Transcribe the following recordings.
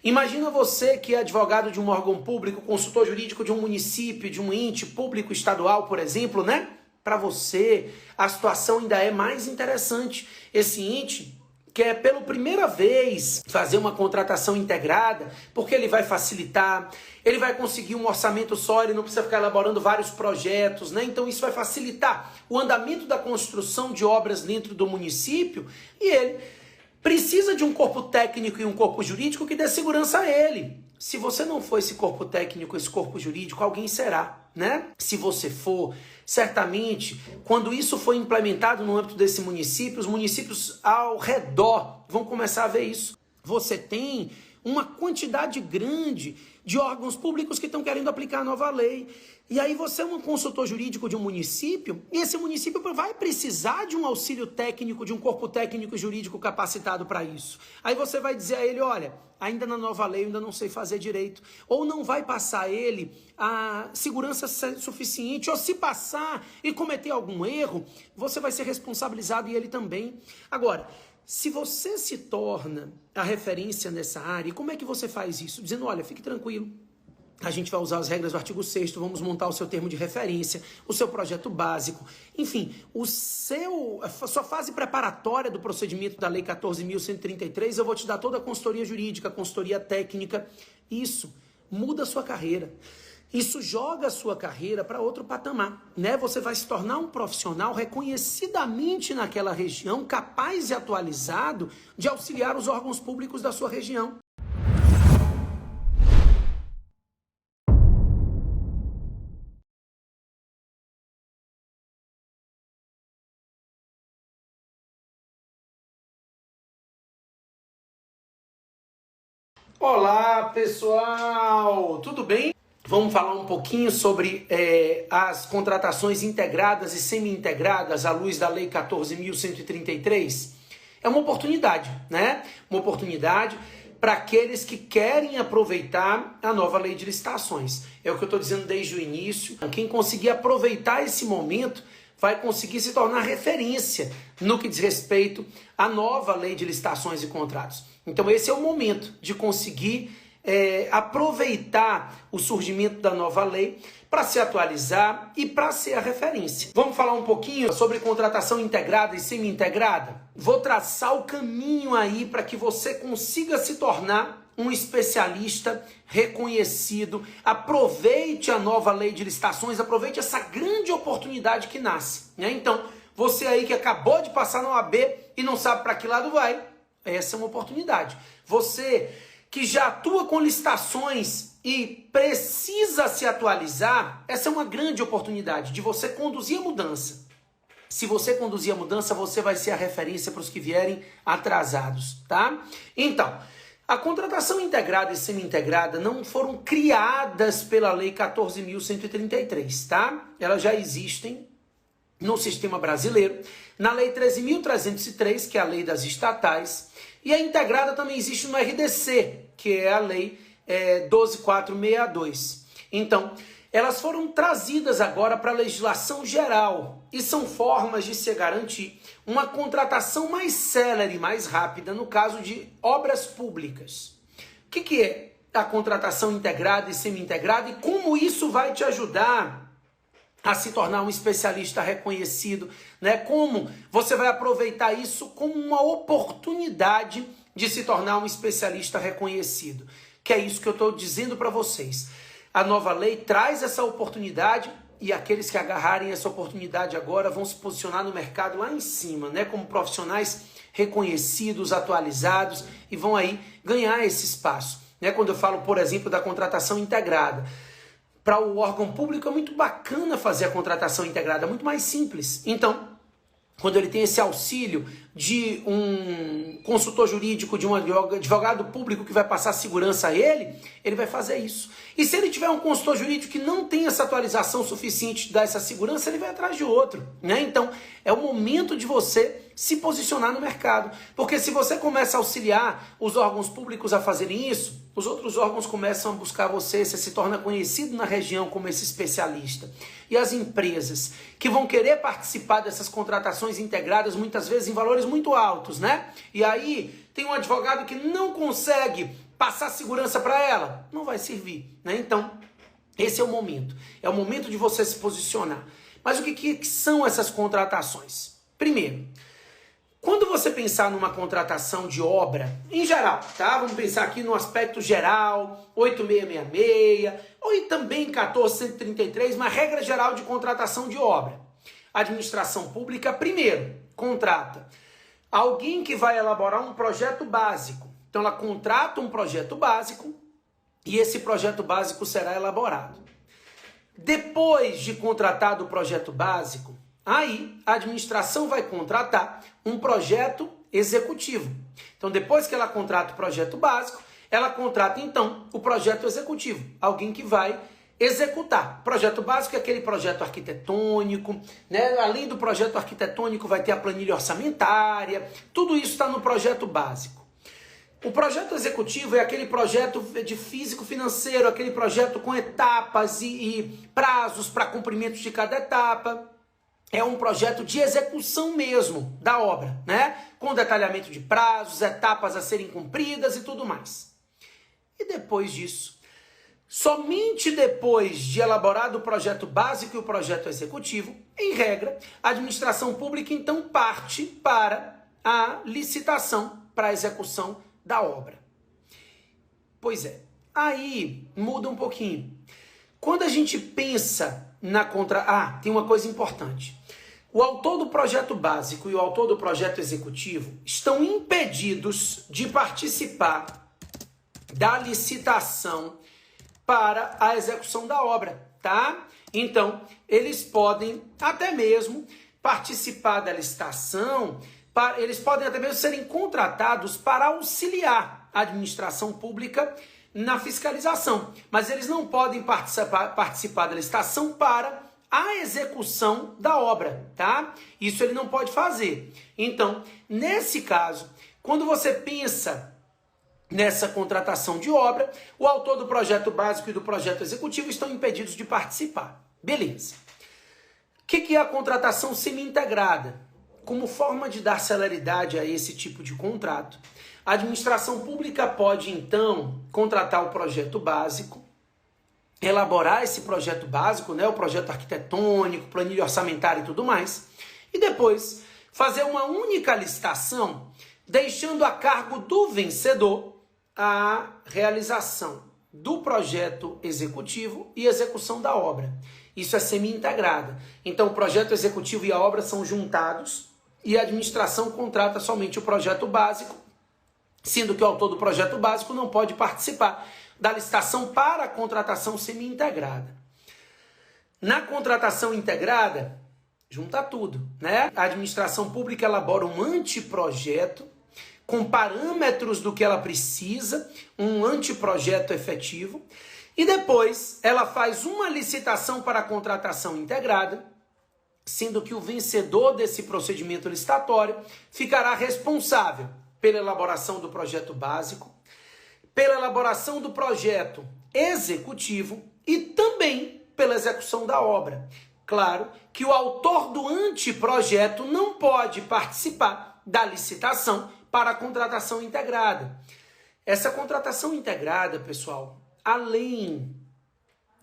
Imagina você que é advogado de um órgão público, consultor jurídico de um município, de um ente público estadual, por exemplo, né? Para você, a situação ainda é mais interessante. Esse ente quer pela primeira vez fazer uma contratação integrada, porque ele vai facilitar, ele vai conseguir um orçamento só, ele não precisa ficar elaborando vários projetos, né? Então isso vai facilitar o andamento da construção de obras dentro do município e ele precisa de um corpo técnico e um corpo jurídico que dê segurança a ele. Se você não for esse corpo técnico, esse corpo jurídico, alguém será, né? Se você for, certamente, quando isso for implementado no âmbito desse município, os municípios ao redor vão começar a ver isso. Você tem uma quantidade grande de órgãos públicos que estão querendo aplicar a nova lei. E aí você é um consultor jurídico de um município, e esse município vai precisar de um auxílio técnico, de um corpo técnico e jurídico capacitado para isso. Aí você vai dizer a ele, olha, ainda na nova lei eu ainda não sei fazer direito. Ou não vai passar a ele a segurança suficiente, ou se passar e cometer algum erro, você vai ser responsabilizado e ele também. Agora, se você se torna a referência nessa área, como é que você faz isso? Dizendo, olha, fique tranquilo, a gente vai usar as regras do artigo 6º, vamos montar o seu termo de referência, o seu projeto básico, enfim, a sua fase preparatória do procedimento da Lei 14.133, eu vou te dar toda a consultoria jurídica, a consultoria técnica. Isso muda a sua carreira. Isso joga a sua carreira para outro patamar, né? Você vai se tornar um profissional reconhecidamente naquela região, capaz e atualizado de auxiliar os órgãos públicos da sua região. Olá, pessoal! Tudo bem? Vamos falar um pouquinho sobre as contratações integradas e semi-integradas à luz da Lei 14.133. É uma oportunidade, né? Uma oportunidade para aqueles que querem aproveitar a nova Lei de Licitações. É o que eu estou dizendo desde o início. Quem conseguir aproveitar esse momento vai conseguir se tornar referência no que diz respeito à nova Lei de Licitações e Contratos. Então esse é o momento de conseguir aproveitar o surgimento da nova lei para se atualizar e para ser a referência. Vamos falar um pouquinho sobre contratação integrada e semi-integrada? Vou traçar o caminho aí para que você consiga se tornar um especialista reconhecido. Aproveite a nova lei de licitações, aproveite essa grande oportunidade que nasce, né? Então, você aí que acabou de passar na OAB e não sabe para que lado vai, essa é uma oportunidade. Você que já atua com licitações e precisa se atualizar, essa é uma grande oportunidade de você conduzir a mudança. Se você conduzir a mudança, você vai ser a referência para os que vierem atrasados, tá? Então, a contratação integrada e semi-integrada não foram criadas pela Lei 14.133, tá? Elas já existem no sistema brasileiro, na Lei 13.303, que é a lei das estatais, e a integrada também existe no RDC, que é a Lei 12.462. Então, elas foram trazidas agora para a legislação geral e são formas de se garantir uma contratação mais célere, mais rápida, no caso de obras públicas. O que é a contratação integrada e semi-integrada e como isso vai te ajudar a se tornar um especialista reconhecido, né? Como você vai aproveitar isso como uma oportunidade de se tornar um especialista reconhecido? Que é isso que eu estou dizendo para vocês. A nova lei traz essa oportunidade e aqueles que agarrarem essa oportunidade agora vão se posicionar no mercado lá em cima, né? Como profissionais reconhecidos, atualizados e vão aí ganhar esse espaço, né? Quando eu falo, por exemplo, da contratação integrada, para o órgão público é muito bacana fazer a contratação integrada, muito mais simples. Então, quando ele tem esse auxílio de um consultor jurídico, de um advogado público que vai passar segurança a ele, ele vai fazer isso. E se ele tiver um consultor jurídico que não tem essa atualização suficiente de dar essa segurança, ele vai atrás de outro, né? Então, é o momento de você se posicionar no mercado. Porque se você começa a auxiliar os órgãos públicos a fazerem isso, os outros órgãos começam a buscar você se torna conhecido na região como esse especialista. E as empresas que vão querer participar dessas contratações integradas, muitas vezes em valores muito altos, né? E aí tem um advogado que não consegue passar segurança para ela? Não vai servir, né? Então, esse é o momento. É o momento de você se posicionar. Mas o que são essas contratações? Primeiro, quando você pensar numa contratação de obra, em geral, tá? Vamos pensar aqui no aspecto geral, 8666, ou também 14133, uma regra geral de contratação de obra. A administração pública, primeiro, contrata alguém que vai elaborar um projeto básico. Então, ela contrata um projeto básico e esse projeto básico será elaborado. Depois de contratado o projeto básico, aí a administração vai contratar um projeto executivo. Então, depois que ela contrata o projeto básico, ela contrata, então, o projeto executivo. Alguém que vai executar. Projeto básico é aquele projeto arquitetônico, né? Além do projeto arquitetônico, vai ter a planilha orçamentária. Tudo isso está no projeto básico. O projeto executivo é aquele projeto de físico-financeiro, aquele projeto com etapas e prazos para cumprimento de cada etapa. É um projeto de execução mesmo da obra, né? Com detalhamento de prazos, etapas a serem cumpridas e tudo mais. E depois disso, somente depois de elaborado o projeto básico e o projeto executivo, em regra, a administração pública então parte para a licitação, para a execução da obra. Pois é, aí muda um pouquinho. Quando a gente pensa na tem uma coisa importante. O autor do projeto básico e o autor do projeto executivo estão impedidos de participar da licitação para a execução da obra, tá? Então, eles podem até mesmo participar da licitação, eles podem até mesmo serem contratados para auxiliar a administração pública na fiscalização, mas eles não podem participar da licitação para a execução da obra, tá? Isso ele não pode fazer. Então, nesse caso, quando você pensa nessa contratação de obra, o autor do projeto básico e do projeto executivo estão impedidos de participar. Beleza. O que é a contratação semi-integrada? Como forma de dar celeridade a esse tipo de contrato, a administração pública pode, então, contratar o projeto básico, elaborar esse projeto básico, né, o projeto arquitetônico, planilha orçamentária e tudo mais, e depois fazer uma única licitação, deixando a cargo do vencedor a realização do projeto executivo e execução da obra. Isso é semi-integrada. Então, o projeto executivo e a obra são juntados e a administração contrata somente o projeto básico, sendo que o autor do projeto básico não pode participar da licitação para a contratação semi-integrada. Na contratação integrada, junta tudo, né? A administração pública elabora um anteprojeto com parâmetros do que ela precisa, um anteprojeto efetivo, e depois ela faz uma licitação para a contratação integrada, sendo que o vencedor desse procedimento licitatório ficará responsável pela elaboração do projeto básico, pela elaboração do projeto executivo e também pela execução da obra. Claro que o autor do anteprojeto não pode participar da licitação para a contratação integrada. Essa contratação integrada, pessoal, além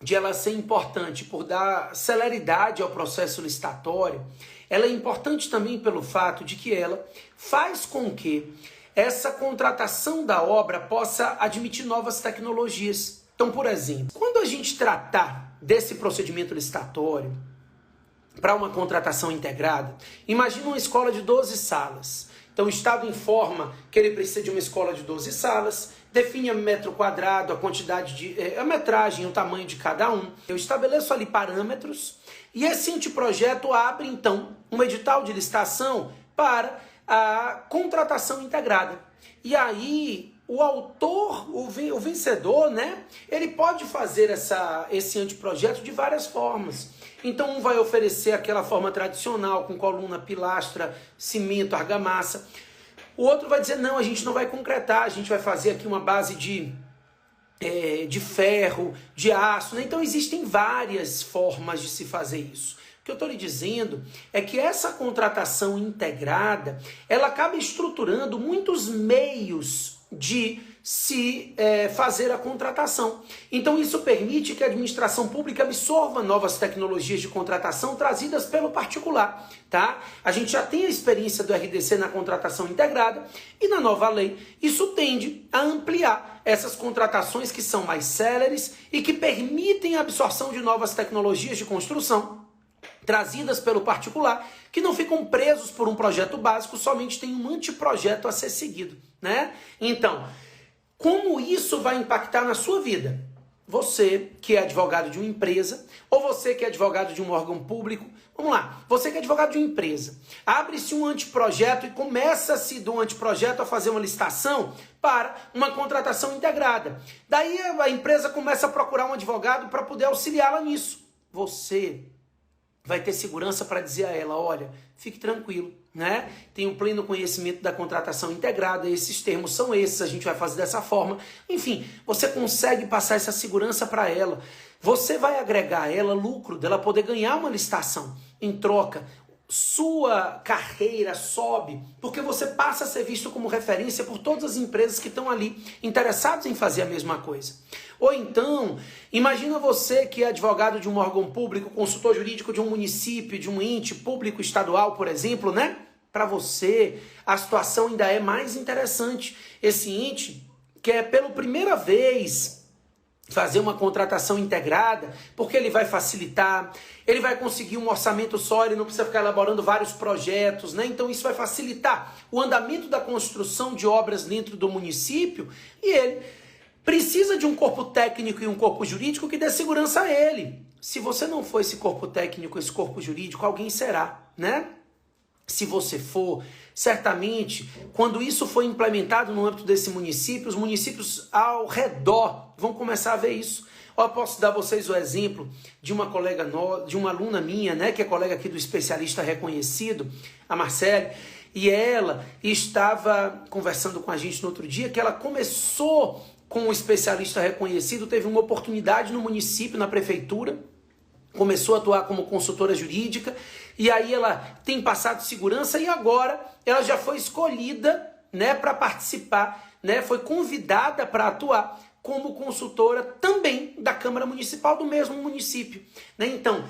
de ela ser importante por dar celeridade ao processo licitatório, ela é importante também pelo fato de que ela faz com que essa contratação da obra possa admitir novas tecnologias. Então, por exemplo, quando a gente tratar desse procedimento licitatório para uma contratação integrada, imagina uma escola de 12 salas. Então, o Estado informa que ele precisa de uma escola de 12 salas, define a metro quadrado, a quantidade a metragem, o tamanho de cada um. Eu estabeleço ali parâmetros e esse anteprojeto abre, então, um edital de licitação para a contratação integrada. E aí, o autor, o vencedor, né, ele pode fazer esse anteprojeto de várias formas. Então, um vai oferecer aquela forma tradicional, com coluna, pilastra, cimento, argamassa. O outro vai dizer, não, a gente não vai concretar, a gente vai fazer aqui uma base de ferro, de aço, né? Então, existem várias formas de se fazer isso. O que eu estou lhe dizendo é que essa contratação integrada, ela acaba estruturando muitos meios de fazer a contratação. Então isso permite que a administração pública absorva novas tecnologias de contratação trazidas pelo particular, tá? A gente já tem a experiência do RDC na contratação integrada e na nova lei isso tende a ampliar essas contratações que são mais céleres e que permitem a absorção de novas tecnologias de construção trazidas pelo particular, que não ficam presos por um projeto básico, somente tem um anteprojeto a ser seguido, né? Então, como isso vai impactar na sua vida? Você que é advogado de uma empresa, ou você que é advogado de um órgão público, vamos lá, você que é advogado de uma empresa, abre-se um anteprojeto e começa-se do anteprojeto a fazer uma licitação para uma contratação integrada. Daí a empresa começa a procurar um advogado para poder auxiliá-la nisso. Você vai ter segurança para dizer a ela, olha, fique tranquilo, né? Tenho pleno conhecimento da contratação integrada, esses termos são esses, a gente vai fazer dessa forma. Enfim, você consegue passar essa segurança para ela. Você vai agregar a ela lucro dela poder ganhar uma licitação. Em troca, sua carreira sobe, porque você passa a ser visto como referência por todas as empresas que estão ali interessadas em fazer a mesma coisa. Ou então, imagina você que é advogado de um órgão público, consultor jurídico de um município, de um ente público estadual, por exemplo, né? Para você, a situação ainda é mais interessante. Esse ente quer pela primeira vez fazer uma contratação integrada, porque ele vai facilitar, ele vai conseguir um orçamento só, ele não precisa ficar elaborando vários projetos, né? Então isso vai facilitar o andamento da construção de obras dentro do município e ele precisa de um corpo técnico e um corpo jurídico que dê segurança a ele. Se você não for esse corpo técnico, esse corpo jurídico, alguém será, né? Se você for, certamente, quando isso for implementado no âmbito desse município, os municípios ao redor vão começar a ver isso. Eu posso dar a vocês o exemplo de uma colega de uma aluna minha, né, que é colega aqui do especialista reconhecido, a Marcele, e ela estava conversando com a gente no outro dia que ela começou com um especialista reconhecido, teve uma oportunidade no município, na prefeitura, começou a atuar como consultora jurídica, e aí ela tem passado segurança e agora ela já foi escolhida, né, para participar, né, foi convidada para atuar como consultora também da Câmara Municipal do mesmo município, né? Então,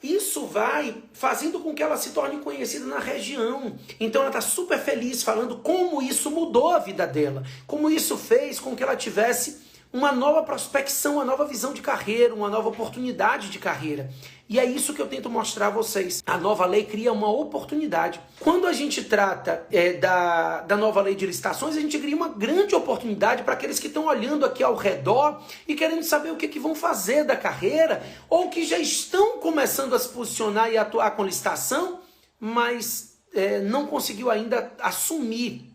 isso vai fazendo com que ela se torne conhecida na região. Então ela está super feliz falando como isso mudou a vida dela, como isso fez com que ela tivesse uma nova prospecção, uma nova visão de carreira, uma nova oportunidade de carreira. E é isso que eu tento mostrar a vocês. A nova lei cria uma oportunidade. Quando a gente trata da nova lei de licitações, a gente cria uma grande oportunidade para aqueles que estão olhando aqui ao redor e querendo saber o que vão fazer da carreira, ou que já estão começando a se posicionar e atuar com licitação, mas não conseguiu ainda assumir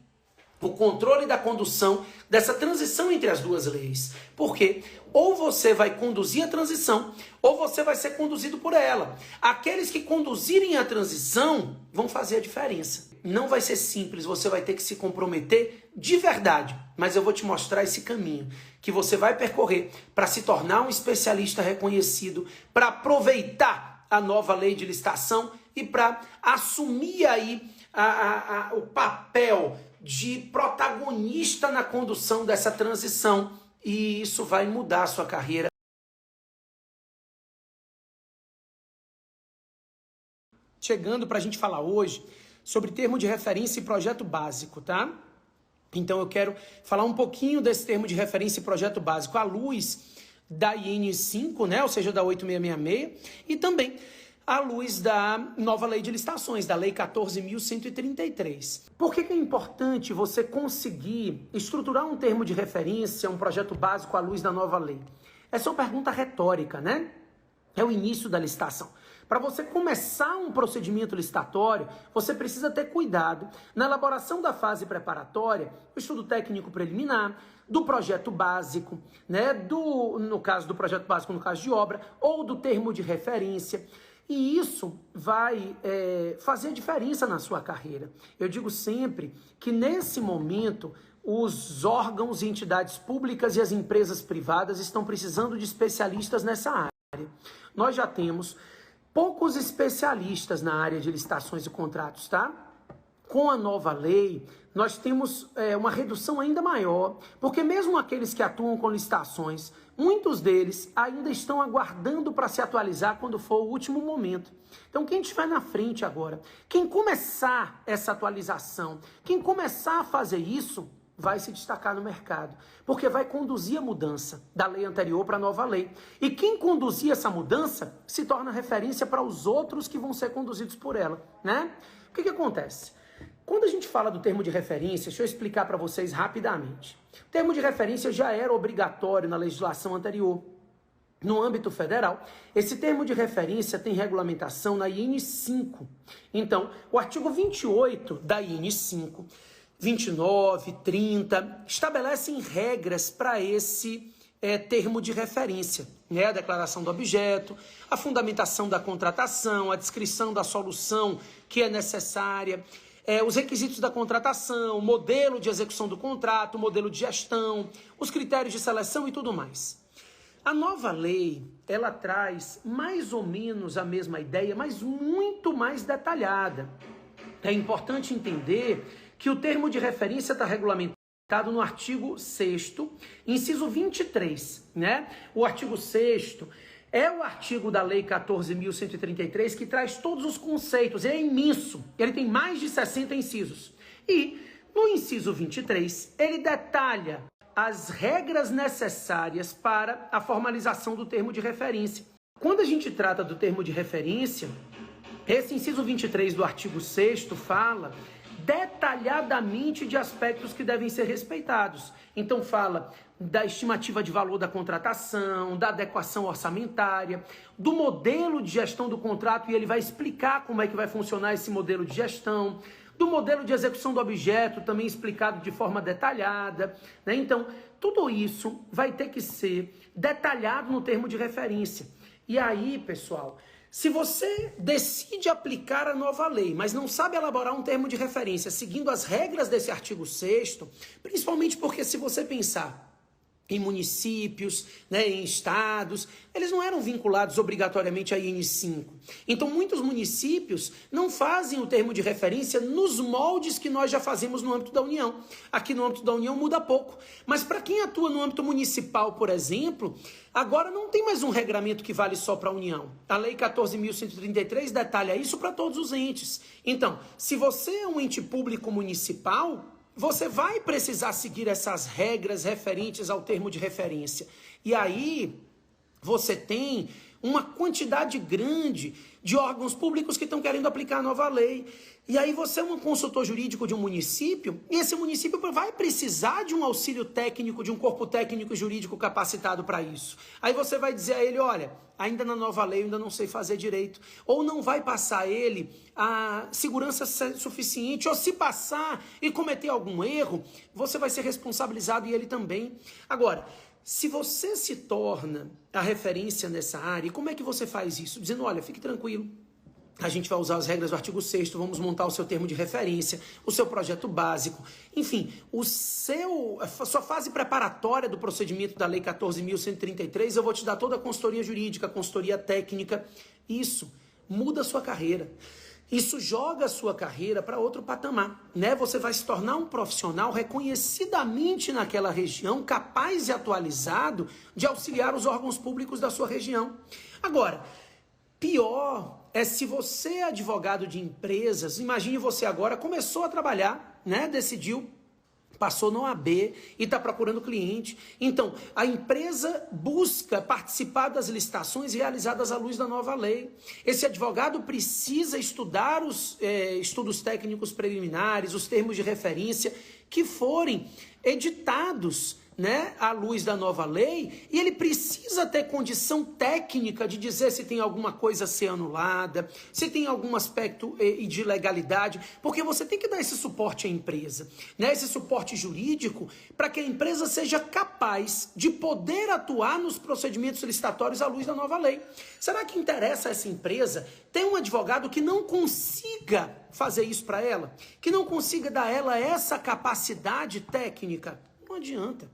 o controle da condução dessa transição entre as duas leis. Porque ou você vai conduzir a transição, ou você vai ser conduzido por ela. Aqueles que conduzirem a transição vão fazer a diferença. Não vai ser simples, você vai ter que se comprometer de verdade. Mas eu vou te mostrar esse caminho que você vai percorrer para se tornar um especialista reconhecido, para aproveitar a nova lei de licitação e para assumir aí o papel de protagonista na condução dessa transição, e isso vai mudar a sua carreira. Chegando para a gente falar hoje sobre termo de referência e projeto básico, tá? Então eu quero falar um pouquinho desse termo de referência e projeto básico à luz da IN 5, né? Ou seja, da 8666, e também à luz da nova lei de licitações, da lei 14.133. Por que é importante você conseguir estruturar um termo de referência, um projeto básico à luz da nova lei? Essa é uma pergunta retórica, né? É o início da licitação. Para você começar um procedimento licitatório, você precisa ter cuidado na elaboração da fase preparatória, o estudo técnico preliminar, do projeto básico, né? No caso do projeto básico, no caso de obra, ou do termo de referência. E isso vai fazer a diferença na sua carreira. Eu digo sempre que nesse momento os órgãos e entidades públicas e as empresas privadas estão precisando de especialistas nessa área. Nós já temos poucos especialistas na área de licitações e contratos, tá? com a nova lei, nós temos uma redução ainda maior, porque mesmo aqueles que atuam com licitações, muitos deles ainda estão aguardando para se atualizar quando for o último momento. Então quem estiver na frente agora, quem começar essa atualização, quem começar a fazer isso, vai se destacar no mercado, porque vai conduzir a mudança da lei anterior para a nova lei. E quem conduzir essa mudança se torna referência para os outros que vão ser conduzidos por ela, né? O que acontece? Quando a gente fala do termo de referência, deixa eu explicar para vocês rapidamente. O termo de referência já era obrigatório na legislação anterior. No âmbito federal, esse termo de referência tem regulamentação na IN 5. Então, o artigo 28 da IN 5, 29, 30, estabelecem regras para esse termo de referência, né? A declaração do objeto, a fundamentação da contratação, a descrição da solução que é necessária, os requisitos da contratação, o modelo de execução do contrato, o modelo de gestão, os critérios de seleção e tudo mais. A nova lei, ela traz mais ou menos a mesma ideia, mas muito mais detalhada. É importante entender que o termo de referência está regulamentado no artigo 6º, inciso 23, né? O artigo 6º é o artigo da Lei 14.133 que traz todos os conceitos, ele é imenso, ele tem mais de 60 incisos. E no inciso 23, ele detalha as regras necessárias para a formalização do termo de referência. Quando a gente trata do termo de referência, esse inciso 23 do artigo 6º fala detalhadamente de aspectos que devem ser respeitados. Então fala da estimativa de valor da contratação, da adequação orçamentária, do modelo de gestão do contrato, e ele vai explicar como é que vai funcionar esse modelo de gestão, do modelo de execução do objeto, também explicado de forma detalhada, né? Então, tudo isso vai ter que ser detalhado no termo de referência. E aí, pessoal, se você decide aplicar a nova lei, mas não sabe elaborar um termo de referência seguindo as regras desse artigo 6º, principalmente porque se você pensar em municípios, né, em estados, eles não eram vinculados obrigatoriamente à IN 5. Então muitos municípios não fazem o termo de referência nos moldes que nós já fazemos no âmbito da União. Aqui no âmbito da União muda pouco, mas para quem atua no âmbito municipal, por exemplo, agora não tem mais um regramento que vale só para a União. A Lei 14.133 detalha isso para todos os entes. Então, se você é um ente público municipal, você vai precisar seguir essas regras referentes ao termo de referência. E aí, você tem uma quantidade grande de órgãos públicos que estão querendo aplicar a nova lei. E aí você é um consultor jurídico de um município, e esse município vai precisar de um auxílio técnico, de um corpo técnico e jurídico capacitado para isso. Aí você vai dizer a ele, olha, ainda na nova lei eu ainda não sei fazer direito. Ou não vai passar a ele a segurança suficiente, ou se passar e cometer algum erro, você vai ser responsabilizado e ele também. Agora, se você se torna a referência nessa área, como é que você faz isso? Dizendo, olha, fique tranquilo, a gente vai usar as regras do artigo 6º, vamos montar o seu termo de referência, o seu projeto básico, enfim, a sua fase preparatória do procedimento da Lei 14.133, eu vou te dar toda a consultoria jurídica, a consultoria técnica. Isso muda a sua carreira. Isso joga a sua carreira para outro patamar, né? Você vai se tornar um profissional reconhecidamente naquela região, capaz e atualizado de auxiliar os órgãos públicos da sua região. Agora, pior é se você é advogado de empresas, imagine você agora começou a trabalhar, né? Decidiu, passou no AB e está procurando cliente. Então, a empresa busca participar das licitações realizadas à luz da nova lei. Esse advogado precisa estudar os estudos técnicos preliminares, os termos de referência que forem editados, né, à luz da nova lei, e ele precisa ter condição técnica de dizer se tem alguma coisa a ser anulada, se tem algum aspecto de legalidade, porque você tem que dar esse suporte à empresa, né, esse suporte jurídico, para que a empresa seja capaz de poder atuar nos procedimentos licitatórios à luz da nova lei. Será que interessa a essa empresa ter um advogado que não consiga fazer isso para ela? Que não consiga dar a ela essa capacidade técnica? Não adianta.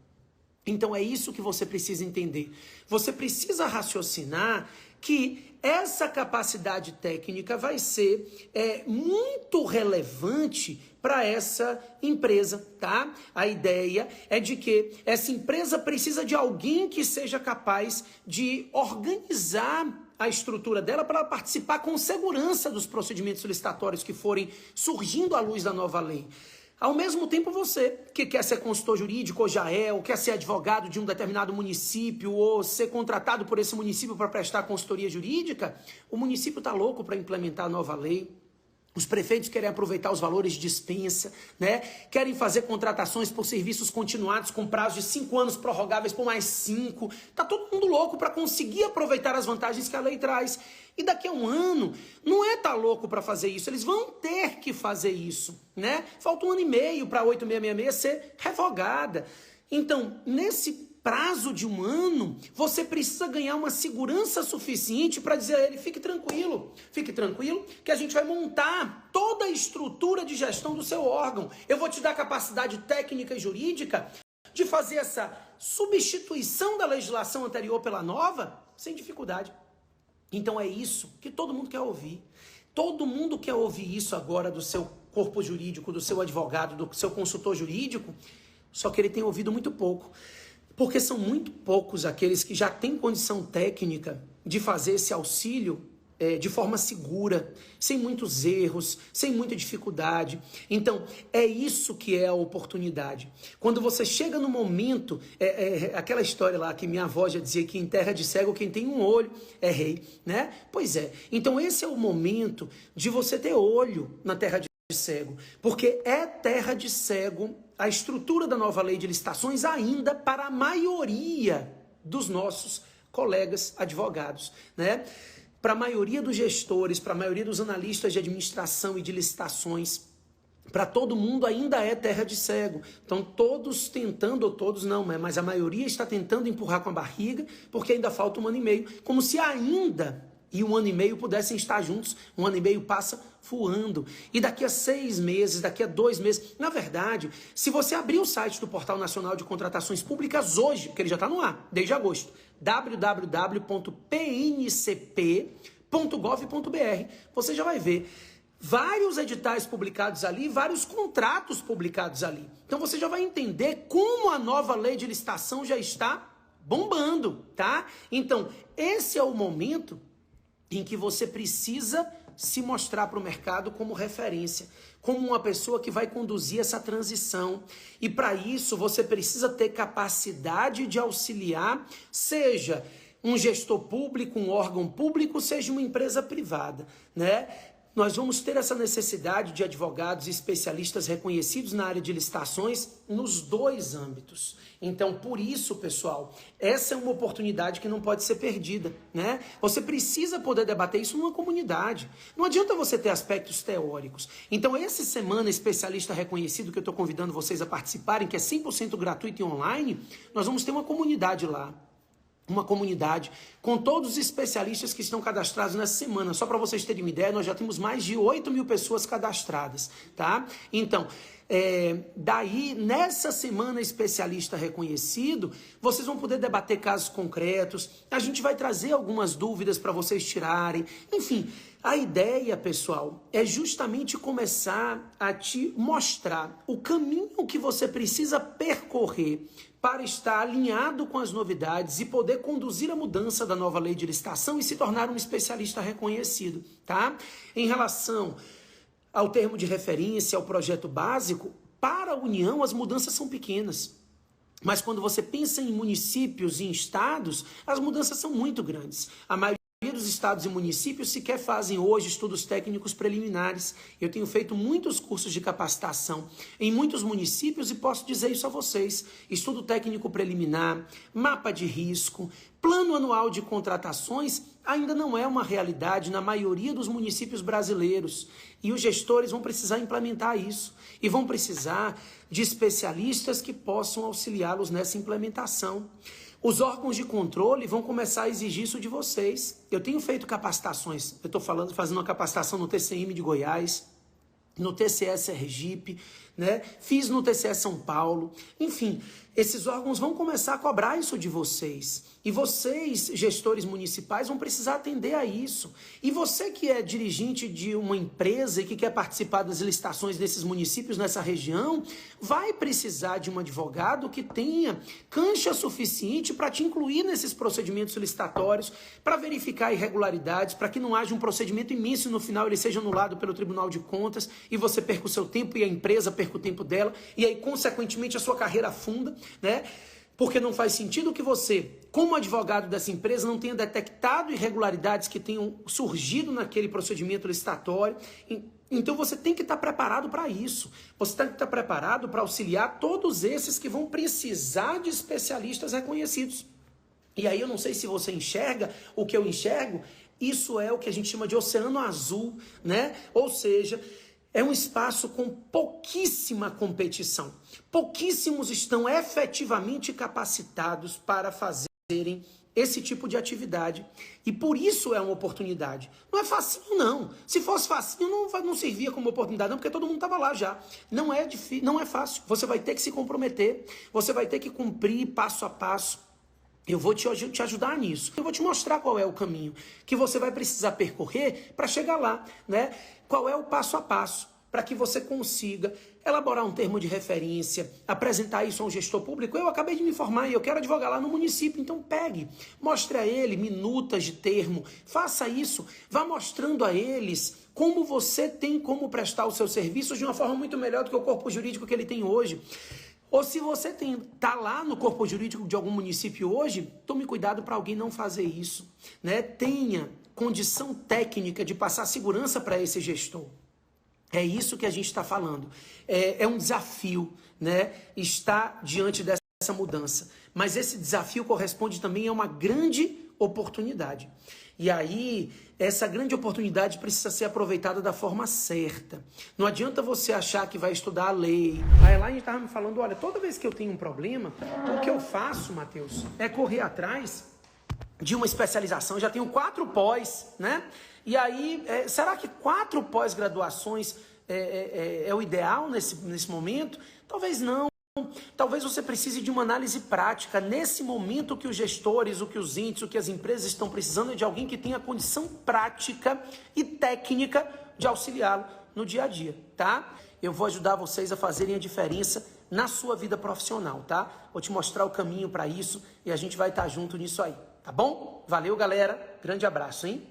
Então é isso que você precisa entender. Você precisa raciocinar que essa capacidade técnica vai ser muito relevante para essa empresa, tá? A ideia é de que essa empresa precisa de alguém que seja capaz de organizar a estrutura dela para participar com segurança dos procedimentos licitatórios que forem surgindo à luz da nova lei. Ao mesmo tempo, você que quer ser consultor jurídico, ou já é, ou quer ser advogado de um determinado município, ou ser contratado por esse município para prestar consultoria jurídica, o município está louco para implementar a nova lei. Os prefeitos querem aproveitar os valores de dispensa, né? Querem fazer contratações por serviços continuados com prazo de 5 anos prorrogáveis por mais 5. Tá todo mundo louco para conseguir aproveitar as vantagens que a lei traz. E daqui a um ano, não é tá louco para fazer isso, eles vão ter que fazer isso, né? Falta 1 ano e meio para a 8666 ser revogada. Então, nesse prazo de 1 ano, você precisa ganhar uma segurança suficiente para dizer a ele, fique tranquilo que a gente vai montar toda a estrutura de gestão do seu órgão. Eu vou te dar capacidade técnica e jurídica de fazer essa substituição da legislação anterior pela nova, sem dificuldade. Então é isso que todo mundo quer ouvir. Todo mundo quer ouvir isso agora do seu corpo jurídico, do seu advogado, do seu consultor jurídico, só que ele tem ouvido muito pouco. Porque são muito poucos aqueles que já têm condição técnica de fazer esse auxílio de forma segura, sem muitos erros, sem muita dificuldade. Então, é isso que é a oportunidade. Quando você chega no momento, aquela história lá que minha avó já dizia que em terra de cego quem tem um olho é rei, né? Pois é. Então, esse é o momento de você ter olho na terra de cego, porque é terra de cego a estrutura da nova lei de licitações ainda para a maioria dos nossos colegas advogados, né? Para a maioria dos gestores, para a maioria dos analistas de administração e de licitações, para todo mundo ainda é terra de cego. Então todos tentando, ou todos não, mas a maioria está tentando empurrar com a barriga, porque ainda falta 1 ano e meio, como se ainda e 1 ano e meio pudessem estar juntos. 1 ano e meio passa voando. E daqui a 6 meses, daqui a 2 meses... Na verdade, se você abrir o site do Portal Nacional de Contratações Públicas hoje, porque ele já está no ar, desde agosto, www.pncp.gov.br, você já vai ver vários editais publicados ali, vários contratos publicados ali. Então você já vai entender como a nova lei de licitação já está bombando, tá? Então, esse é o momento em que você precisa se mostrar para o mercado como referência, como uma pessoa que vai conduzir essa transição. E para isso você precisa ter capacidade de auxiliar, seja um gestor público, um órgão público, seja uma empresa privada, né? Nós vamos ter essa necessidade de advogados e especialistas reconhecidos na área de licitações nos 2 âmbitos. Então, por isso, pessoal, essa é uma oportunidade que não pode ser perdida, né? Você precisa poder debater isso numa comunidade. Não adianta você ter aspectos teóricos. Então, essa semana especialista reconhecido que eu estou convidando vocês a participarem, que é 100% gratuito e online, nós vamos ter uma comunidade lá. Uma comunidade com todos os especialistas que estão cadastrados nessa semana. Só para vocês terem uma ideia, nós já temos mais de 8.000 pessoas cadastradas, tá? Então, daí, nessa semana especialista reconhecido, vocês vão poder debater casos concretos, a gente vai trazer algumas dúvidas para vocês tirarem, enfim... A ideia, pessoal, é justamente começar a te mostrar o caminho que você precisa percorrer para estar alinhado com as novidades e poder conduzir a mudança da nova lei de licitação e se tornar um especialista reconhecido, tá? Em relação ao termo de referência, ao projeto básico, para a União as mudanças são pequenas. Mas quando você pensa em municípios e em estados, as mudanças são muito grandes. A maioria dos estados e municípios sequer fazem hoje estudos técnicos preliminares. Eu tenho feito muitos cursos de capacitação em muitos municípios e posso dizer isso a vocês. Estudo técnico preliminar, mapa de risco, plano anual de contratações ainda não é uma realidade na maioria dos municípios brasileiros. E os gestores vão precisar implementar isso. E vão precisar de especialistas que possam auxiliá-los nessa implementação. Os órgãos de controle vão começar a exigir isso de vocês. Eu tenho feito capacitações, eu estou fazendo uma capacitação no TCM de Goiás, no TCS Sergipe, né? Fiz no TCS São Paulo, enfim, esses órgãos vão começar a cobrar isso de vocês. E vocês, gestores municipais, vão precisar atender a isso. E você que é dirigente de uma empresa e que quer participar das licitações desses municípios nessa região, vai precisar de um advogado que tenha cancha suficiente para te incluir nesses procedimentos licitatórios, para verificar irregularidades, para que não haja um procedimento imenso e no final ele seja anulado pelo Tribunal de Contas e você perca o seu tempo e a empresa perca o tempo dela e aí, consequentemente, a sua carreira afunda, né? Porque não faz sentido que você, como advogado dessa empresa, não tenha detectado irregularidades que tenham surgido naquele procedimento licitatório. Então você tem que estar preparado para isso. Você tem que estar preparado para auxiliar todos esses que vão precisar de especialistas reconhecidos. E aí eu não sei se você enxerga o que eu enxergo, isso é o que a gente chama de oceano azul, né? Ou seja, é um espaço com pouquíssima competição. Pouquíssimos estão efetivamente capacitados para fazerem esse tipo de atividade. E por isso é uma oportunidade. Não é facinho, não. Se fosse facinho, não servia como oportunidade, não, porque todo mundo estava lá já. Não é difícil, não é fácil. Você vai ter que se comprometer. Você vai ter que cumprir passo a passo. Eu vou te ajudar nisso. Eu vou te mostrar qual é o caminho que você vai precisar percorrer para chegar lá, né? Qual é o passo a passo para que você consiga elaborar um termo de referência, apresentar isso a um gestor público. Eu acabei de me formar e eu quero advogar lá no município, então pegue, mostre a ele minutas de termo, faça isso, vá mostrando a eles como você tem como prestar os seus serviços de uma forma muito melhor do que o corpo jurídico que ele tem hoje. Ou se você está lá no corpo jurídico de algum município hoje, tome cuidado para alguém não fazer isso, né? Tenha condição técnica de passar segurança para esse gestor. É isso que a gente está falando. É um desafio, né? Estar diante dessa mudança. Mas esse desafio corresponde também a uma grande oportunidade. E aí, essa grande oportunidade precisa ser aproveitada da forma certa. Não adianta você achar que vai estudar a lei. A Elaine estava me falando, olha, toda vez que eu tenho um problema, o que eu faço, Matheus, é correr atrás de uma especialização. Eu já tenho 4 pós, né? E aí, será que 4 pós-graduações é o ideal nesse momento? Talvez não. Talvez você precise de uma análise prática. Nesse momento, o que os gestores, o que os entes, o que as empresas estão precisando é de alguém que tenha condição prática e técnica de auxiliá-lo no dia a dia, tá? Eu vou ajudar vocês a fazerem a diferença na sua vida profissional, tá? Vou te mostrar o caminho para isso e a gente vai estar junto nisso aí, tá bom? Valeu, galera. Grande abraço, hein?